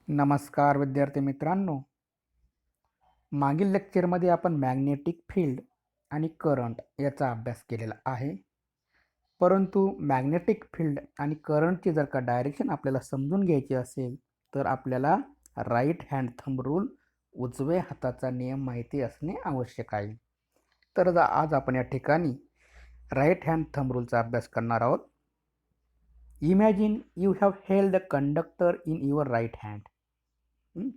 नमस्कार विद्यार्थी मित्रांनो. मागील लेक्चरमध्ये आपण मॅग्नेटिक फील्ड आणि करंट याचा अभ्यास केलेला आहे. परंतु मॅग्नेटिक फील्ड आणि करंटची जर का डायरेक्शन आपल्याला समजून घ्यायची असेल तर आपल्याला राईट हँड थंब रूल, उजव्या हाताचा नियम माहिती असणे आवश्यक आहे. तर आज आपण या ठिकाणी राईट हँड थंब रूलचा अभ्यास करणार आहोत. Imagine you have held the conductor in your right hand.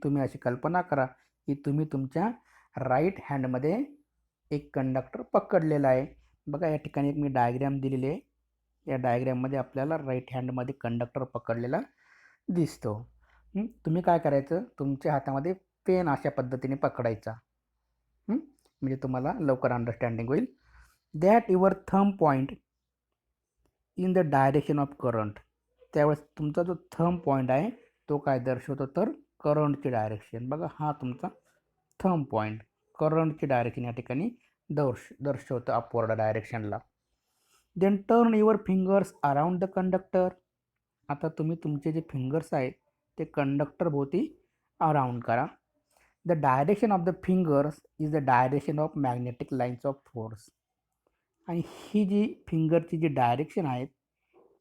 तुम्ही अशी कल्पना करा की तुम्ही तुमच्या राईट हँडमध्ये एक कंडक्टर पकडलेला आहे. बघा, या ठिकाणी एक मी डायग्रॅम दिलेली आहे. या डायग्रॅममध्ये आपल्याला राईट हँडमध्ये कंडक्टर पकडलेला दिसतो. तुम्ही काय करायचं, तुमच्या हातामध्ये पेन अशा पद्धतीने पकडायचा, म्हणजे तुम्हाला लवकर अंडरस्टँडिंग होईल. That your thumb point in the direction of current. त्यावेळेस तुमचा जो थंब पॉईंट आहे तो काय दर्शवतो, तर करंटची डायरेक्शन. बघा, हा तुमचा थंब पॉईंट करंटची डायरेक्शन या ठिकाणी दर्शवतं अपवर्ड डायरेक्शनला. Then turn your fingers around the conductor. आता तुम्ही तुमचे जे फिंगर्स आहेत ते कंडक्टर भोवती अराउंड करा. The direction of the fingers is the direction of magnetic lines of force. आणि ही जी फिंगरची जी डायरेक्शन आहेत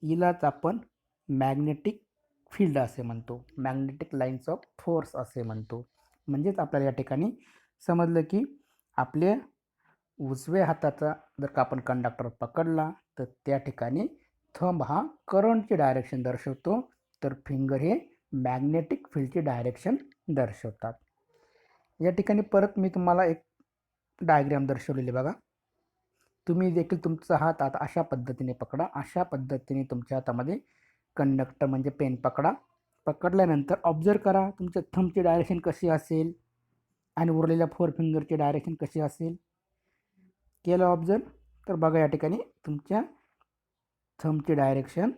हिलाच आपण मॅग्नेटिक फील्ड असे म्हणतो, मॅग्नेटिक लाईन्स ऑफ फोर्स असे म्हणतो. म्हणजेच आपल्याला या ठिकाणी समजलं की आपल्या उजव्या हाताचा जर का आपण कंडक्टर पकडला तर त्या ठिकाणी थंब हा करंटची डायरेक्शन दर्शवतो, तर फिंगर हे मॅग्नेटिक फील्डची डायरेक्शन दर्शवतात. या ठिकाणी परत मी तुम्हाला एक डायग्राम दर्शवलेली बघा. तुम्ही देखील तुमचा हात आता अशा पद्धतीने पकडा. अशा पद्धतीने तुमच्या हातामध्ये कंडक्टर म्हणजे पेन पकडा. पकडल्यानंतर ऑब्झर्व करा तुमच्या थंबची डायरेक्शन कशी असेल आणि उरलेल्या फोर फिंगरची डायरेक्शन कशी असेल. केलं ऑब्झर्व? तर बघा, या ठिकाणी तुमच्या थंबची डायरेक्शन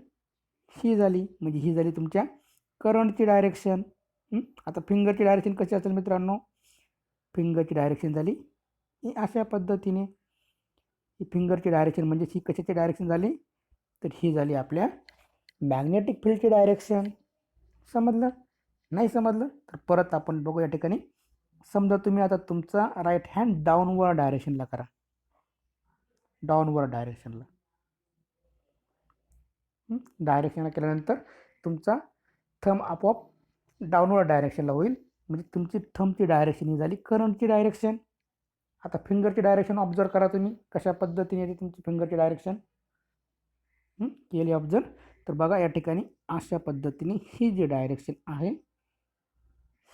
ही झाली, म्हणजे ही झाली तुमच्या करंटची डायरेक्शन. आता फिंगरची डायरेक्शन कशी असेल मित्रांनो, फिंगरची डायरेक्शन झाली ही अशा पद्धतीने. ही फिंगरची डायरेक्शन म्हणजे ही कशाची डायरेक्शन झाली, तर ही झाली आपल्या मॅग्नेटिक फील्डची डायरेक्शन. समजलं? नाही समजलं तर परत आपण बघू. या ठिकाणी समजा तुम्ही आता तुमचा राईट हँड डाऊनवर डायरेक्शनला करा, डाऊनवर डायरेक्शनला. डायरेक्शनला केल्यानंतर तुमचा थंब आपोआप डाऊनवर डायरेक्शनला होईल, म्हणजे तुमची थंबची डायरेक्शन ही झाली करंटची डायरेक्शन. आता फिंगरची डायरेक्शन ऑब्झर्व करा तुम्ही कशा पद्धतीने येते तुमची फिंगरची डायरेक्शन. केली ऑब्झर्व? तर बघा, या ठिकाणी अशा पद्धतीने ही जी डायरेक्शन आहे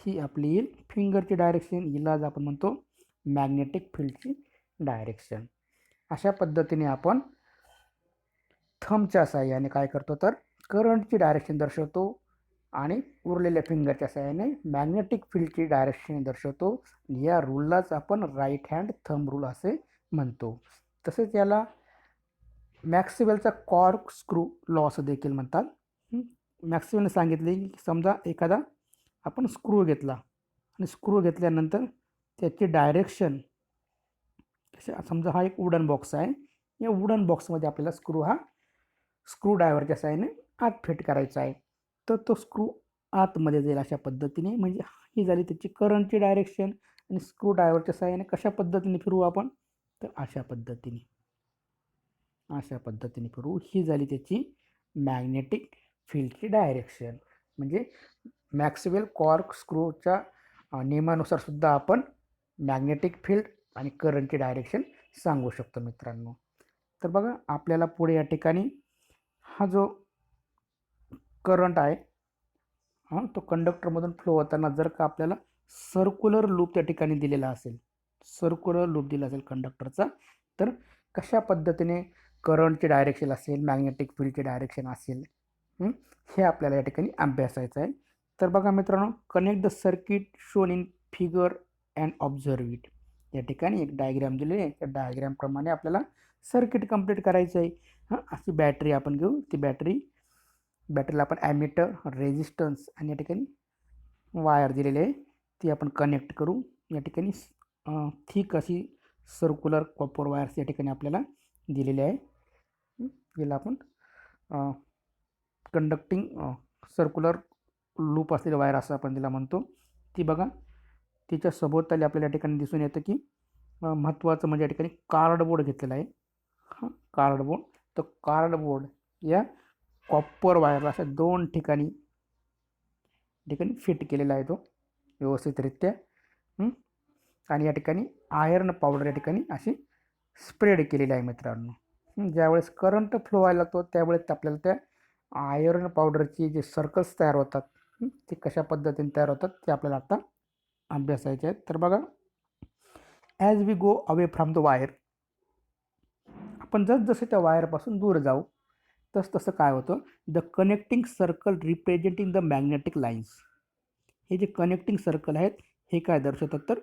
ही आपली येईल फिंगरची डायरेक्शन. हिलाच आपण म्हणतो मॅग्नेटिक फील्डची डायरेक्शन. अशा पद्धतीने आपण थंबच्या साहाय्याने काय करतो, तर करंटची डायरेक्शन दर्शवतो आणि उरलेल्या फिंगरच्या साहाय्याने मॅग्नेटिक फील्डची डायरेक्शन दर्शवतो. या रूललाच आपण राईट हँड थंब रूल असे म्हणतो. तसेच याला मॅक्सवेलचा कॉर्क स्क्रू लॉ असं देखील म्हणतात. मॅक्सवेलने सांगितले की समजा एखादा आपण स्क्रू घेतला आणि स्क्रू घेतल्यानंतर त्याची डायरेक्शन, समजा हा एक वुडन बॉक्स आहे, या वुडन बॉक्समध्ये आपल्याला स्क्रू ड्रायव्हरच्या साहाय्याने आत फिट करायचा आहे. तर तो स्क्रू आतमध्ये जाईल अशा पद्धतीने, म्हणजे ही झाली त्याची करंटची डायरेक्शन. आणि स्क्रू ड्रायव्हरच्या साहाय्याने कशा पद्धतीने फिरवू आपण, तर अशा पद्धतीने फिरवू. ही झाली त्याची मॅग्नेटिक फील्डची डायरेक्शन. म्हणजे मॅक्सवेल कॉर्क स्क्रूच्या नियमानुसार सुद्धा आपण मॅग्नेटिक फील्ड आणि करंटची डायरेक्शन सांगू शकतो मित्रांनो. तर बघा, आपल्याला पुढे या ठिकाणी हा जो करंट आहे तो कंडक्टरमधून फ्लो होताना जर का आपल्याला सर्क्युलर लूप त्या ठिकाणी दिलेला असेल, सर्क्युलर लूप दिला असेल कंडक्टरचा, तर कशा पद्धतीने करंटची डायरेक्शन असेल, मॅग्नेटिक फील्डची डायरेक्शन असेल, हे आपल्याला या ठिकाणी अभ्यासायचं आहे. तर बघा मित्रांनो, connect the circuit shown in figure and observe it. या ठिकाणी एक डायग्राम दिलेली आहे, त्या डायग्रामप्रमाणे आपल्याला सर्किट कंप्लीट करायचं आहे. अशी बॅटरी आपण घेऊ. ती बॅटरीला आपण ॲमीटर, रेजिस्टन्स आणि या ठिकाणी वायर दिलेली आहे, ती आपण कनेक्ट करू. या ठिकाणी थिक अशी सर्क्युलर कॉपर वायर्स या ठिकाणी आपल्याला दिलेले आहे. याला आपण कंडक्टिंग सर्क्युलर लूप असलेली वायर असं आपण तिला म्हणतो. ती बघा तिच्या सभोवताली आपल्याला या ठिकाणी दिसून येतं की महत्त्वाचं म्हणजे या ठिकाणी कार्डबोर्ड घेतलेला आहे. हां, कार्डबोर्ड. तर कार्डबोर्ड या कॉपर वायरला अशा 2 ठिकाणी फिट केलेला आहे तो व्यवस्थितरित्या. आणि या ठिकाणी आयर्न पावडर या ठिकाणी अशी स्प्रेड केलेली आहे मित्रांनो. ज्यावेळेस करंट फ्लो व्हायला लागतो त्यावेळेस आपल्याला त्या आयर्न पावडरची जे सर्कल्स तयार होतात ते कशा पद्धतीने तयार होतात ते आपल्याला आता अभ्यासायचे आहेत. तर बघा, as we go away from the wire, आपण जसं त्या वायरपासून दूर जाऊ तसं काय होतं, the connecting circle representing the magnetic lines. हे जे कनेक्टिंग सर्कल आहेत हे काय दर्शवतात, तर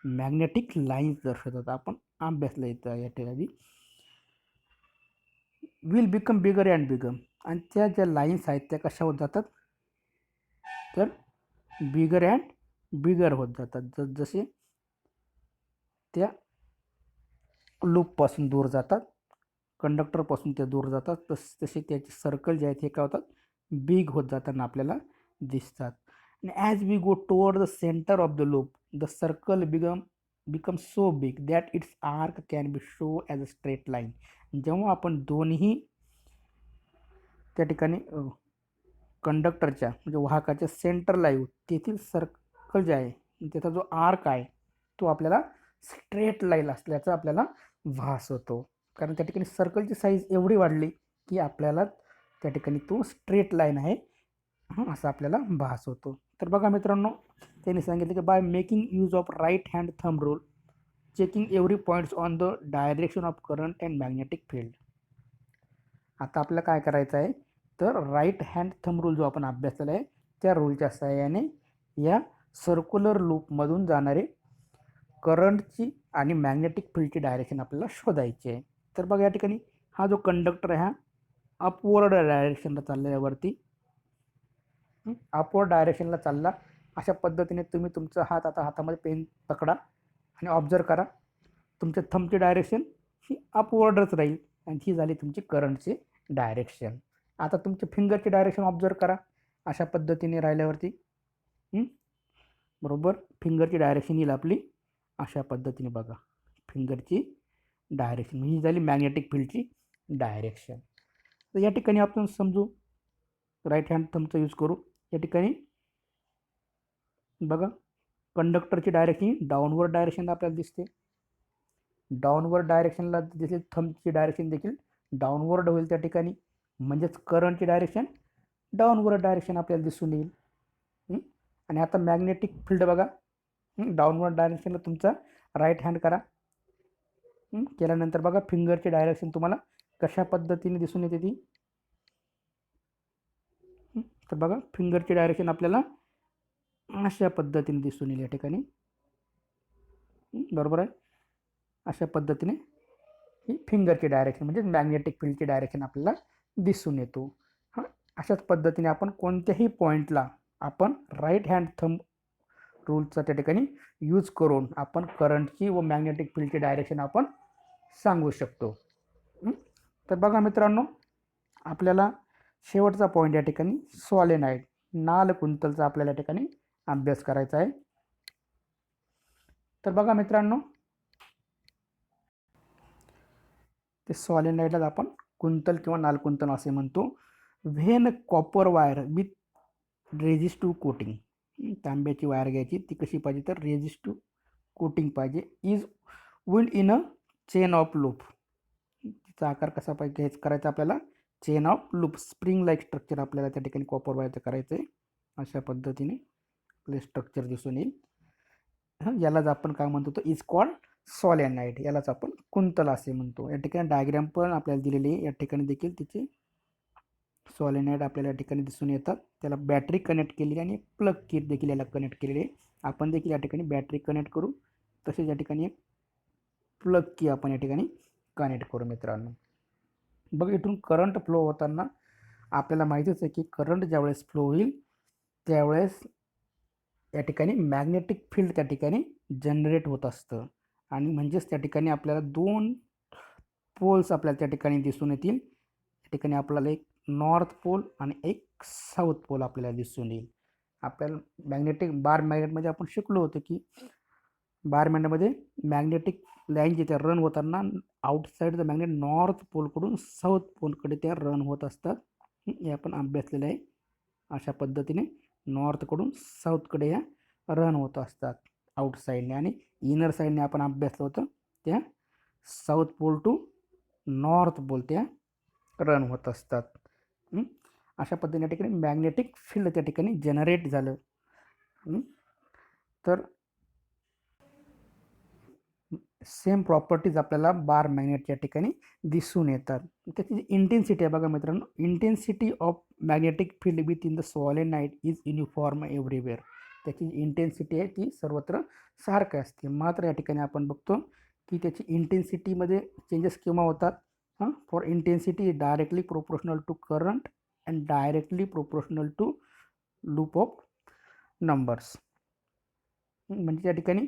मॅग्नेटिक लाईन्स दर्शवतात. आपण अभ्यासला येतं या ठिकाणी. विल बिकम बिगर अँड बिगर, आणि त्या ज्या लाईन्स आहेत त्या कशा होत जातात, तर बिगर अँड बिगर होत जातात. जसे त्या लूपपासून दूर जातात, कंडक्टरपासून ते दूर जातात, तसे त्याचे सर्कल जे आहेत हे काय होतात, बिग होत जाताना आपल्याला दिसतात. आणि as we go toward the centre of the loop, the circle become so big that its arc can be show as a straight line. जेव्हा आपण दोन्ही त्या ठिकाणी कंडक्टरच्या म्हणजे वाहकाच्या सेंटरला येऊ, तेथील सर्कल जे आहे त्याचा जो आर्क आहे तो आपल्याला स्ट्रेट लाईन असल्याचा आपल्याला भास होतो. कारण त्या ठिकाणी सर्कलची साईज एवढी वाढली की आपल्याला त्या ठिकाणी तो स्ट्रेट लाईन आहे असं आपल्याला भास होतो. तर बघा मित्रांनो, त्यांनी सांगितलं की by making use of right hand thumb rule checking every points on the direction of current and magnetic field. आता आपल्याला काय करायचं आहे, तर राईट हँड थंब रूल जो आपण अभ्यासलेला आहे त्या रूलच्या सहाय्याने या सर्क्युलर लूपमधून जाणारे करंटची आणि मॅग्नेटिक फील्डची डायरेक्शन आपल्याला शोधायची आहे. तर बघा या ठिकाणी हा जो कंडक्टर आहे हा अपवर्ड डायरेक्शनला चालल्यावरती अपवर्ड डायरेक्शनला चालला. अशा पद्धतीने तुम्ही तुमचा हात आता हातामध्ये पेन पकडा आणि ऑब्झर्व करा, तुमच्या थंबची डायरेक्शन ही अपवर्डच राहील आणि ही झाली तुमची करंटची डायरेक्शन. आता तुमची फिंगरची डायरेक्शन ऑब्झर्व करा, अशा पद्धतीने राहिल्यावरती बरोबर फिंगरची डायरेक्शन येईल आपली अशा पद्धतीने. बघा फिंगरची डायरेक्शन ही झाली मॅग्नेटिक फील्डची डायरेक्शन. तर या ठिकाणी आपण समजू, राईट हँड थंबचा यूज करू. या ठिकाणी बघा कंडक्टरची डायरेक्शन डाऊनवर्ड डायरेक्शनला आपल्याला दिसते, डाऊनवर्ड डायरेक्शनला दिसेल, थंबची डायरेक्शन देखील डाऊनवर्ड होईल त्या ठिकाणी, म्हणजेच करंटची डायरेक्शन डाऊनवर्ड डायरेक्शन आपल्याला दिसून येईल. आणि आता मॅग्नेटिक फील्ड बघा, डाऊनवर्ड डायरेक्शनला तुमचा राईट हँड करा. केल्यानंतर बघा फिंगरची डायरेक्शन तुम्हाला कशा पद्धतीने दिसून येते ती. तर बघा फिंगरची डायरेक्शन आपल्याला अशा पद्धतीने दिसून येईल या ठिकाणी, बरोबर आहे. अशा पद्धतीने ही फिंगरची डायरेक्शन म्हणजे मॅग्नेटिक फील्डची डायरेक्शन आपल्याला दिसून येतो. हां, अशाच पद्धतीने आपण कोणत्याही पॉईंटला आपण राईट हँड थंब रूलचा त्या ठिकाणी यूज करून आपण करंटची व मॅग्नेटिक फील्डची डायरेक्शन आपण सांगू शकतो. तर बघा मित्रांनो, आपल्याला शेवटचा पॉईंट या ठिकाणी सॉलेनॉइड नाल कुंतलचा आपल्याला या ठिकाणी अभ्यास करायचा आहे. तर बघा मित्रांनो, ते सॉलेनॉइडला आपण कुंतल किंवा नालकुंतल असे म्हणतो. When copper wire with resistive coating, तांब्याची वायर घ्यायची, ती कशी पाहिजे तर रेझिस्टिव्ह कोटिंग पाहिजे, is wield in a chain of loop. तिचा आकार कसा पाहिजे हेच करायचं आपल्याला, chain of loop spring like structure आपल्याला त्या ठिकाणी कॉपर वायरचं करायचं आहे. अशा पद्धतीने आपले स्ट्रक्चर दिसून येईल. यालाच आपण काय म्हणतो, तो इज कॉल्ड सॉलेनॉइड, यालाच आपण कुंतल असे म्हणतो. या ठिकाणी डायग्राम पण आपल्याला दिलेली आहे, या ठिकाणी देखील तिचे सॉलेनॉइड आपल्याला या ठिकाणी दिसून येतात. त्याला बॅटरी कनेक्ट केलेली आणि प्लग की देखील याला कनेक्ट केलेली आहे. आपण देखील या ठिकाणी बॅटरी कनेक्ट करू, तसेच या ठिकाणी एक प्लग की आपण या ठिकाणी कनेक्ट करू मित्रांनो. बघा इथून करंट फ्लो होताना आपल्याला माहितीच आहे की करंट ज्यावेळेस फ्लो होईल त्यावेळेस या ठिकाणी मॅग्नेटिक फील्ड त्या ठिकाणी जनरेट होत असतं, आणि म्हणजेच त्या ठिकाणी आपल्याला 2 पोल्स आपल्याला त्या ठिकाणी दिसून येतील. त्या ठिकाणी आपल्याला एक नॉर्थ पोल आणि एक साऊथ पोल आपल्याला दिसून येईल. आपल्याला बार मॅग्नेटमध्ये आपण शिकलो होतो की बार मॅग्नेटमध्ये मॅग्नेटिक लाईन जे त्या रन होताना आउटसाईड द मॅग्नेट नॉर्थ पोलकडून साऊथ पोलकडे त्या रन होत असतात. हे आपण अभ्यासलेलं आहे. अशा पद्धतीने नॉर्थकडून साऊथकडे या रन होत असतात आउटसाईडने, आणि इनर साईडने आपण अभ्यासलं होतं त्या south pole to north pole त्या रन होत असतात. अशा पद्धतीने या ठिकाणी मॅग्नेटिक फील्ड त्या ठिकाणी जनरेट झालं. तर सेम प्रॉपर्टीज आपल्याला बार मॅग्नेटच्या ठिकाणी दिसून येतात. त्याची इंटेन्सिटी आहे बघा मित्रांनो, intensity of magnetic field with in the solenoid is uniform everywhere. त्याची इंटेन्सिटी आहे ती सर्वत्र सारखं असते. मात्र या ठिकाणी आपण बघतो की त्याची इंटेन्सिटीमध्ये चेंजेस केव्हा होतात. For intensity directly proportional to current and directly proportional to loop of numbers. म्हणजे त्या ठिकाणी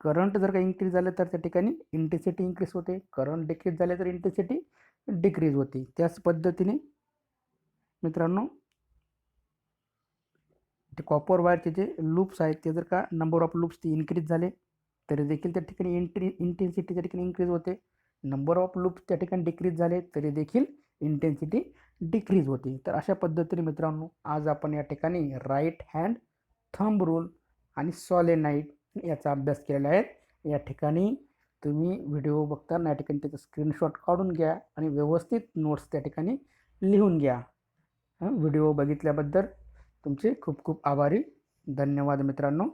करंट जर का इन्क्रीज झालं तर त्या ठिकाणी इंटेन्सिटी इन्क्रीज होते, करंट डिक्रीज झाले तर इंटेन्सिटी डिक्रीज होते. त्याच पद्धतीने मित्रांनो ते कॉपर वायरचे जे लूप्स आहेत ते जर का नंबर ऑफ लूप्स ते इन्क्रीज झाले तरी देखील त्या ठिकाणी इंटेन्सिटी त्या ठिकाणी इन्क्रीज होते. नंबर ऑफ लूप्स त्या ठिकाणी डिक्रीज झाले तरी देखील इंटेन्सिटी डिक्रीज होते. तर अशा पद्धतीने मित्रांनो आज आपण या ठिकाणी राईट हँड थंब रूल आणि सॉलेनाइड याचा अभ्यास केलेला आहे. या ठिकाणी तुम्ही व्हिडिओ बघताना या ठिकाणी त्याचा स्क्रीनशॉट काढून घ्या आणि व्यवस्थित नोट्स त्या ठिकाणी लिहून घ्या. व्हिडिओ बघितल्याबद्दल तुमचे खूप खूप आभारी. धन्यवाद मित्रांनो.